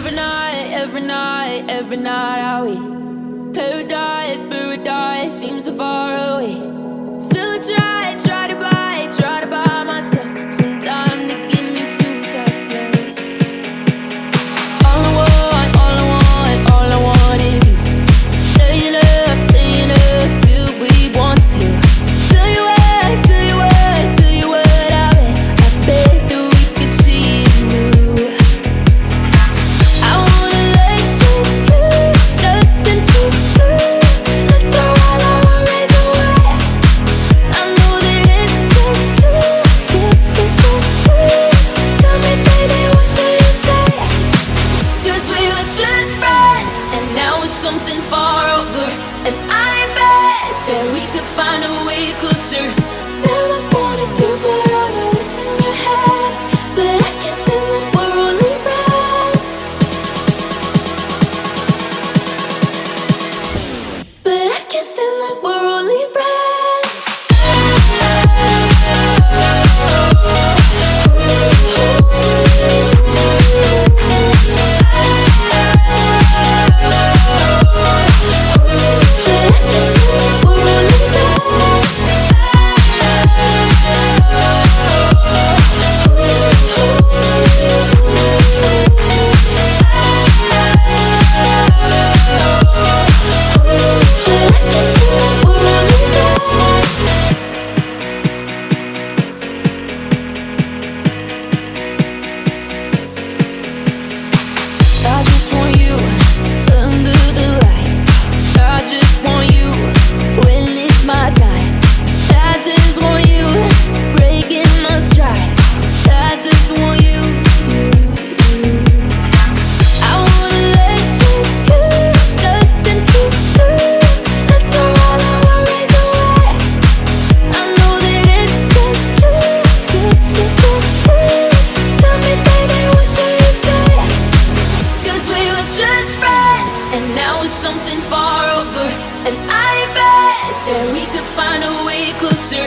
every night are we paradise seems so far away. Still try to buy myself some time to get me to that place. All I want is you. Staying up till we want to. Tell you what, I bet that we could see it new. I wanna let you, nothing to do. Let's throw all our worries away. I know that it takes two to get confused. Tell me, baby, what do you say? 'Cause we were just friends, and now it's something far over. And I bet that we could find a way closer. Never wanted to put all of this in your head, but I can see that we're only friends. But I can see that we're only friends. I just want you under the lights. I just want you when it's my time. I just want you breaking my stride. I just want you. I wanna let you, nothing to do. Let's throw all our worries away. I know that it takes two to get confused. Tell me, baby, what do you say? 'Cause we were just friends, and now it's something far over. And I bet that we could find a way closer.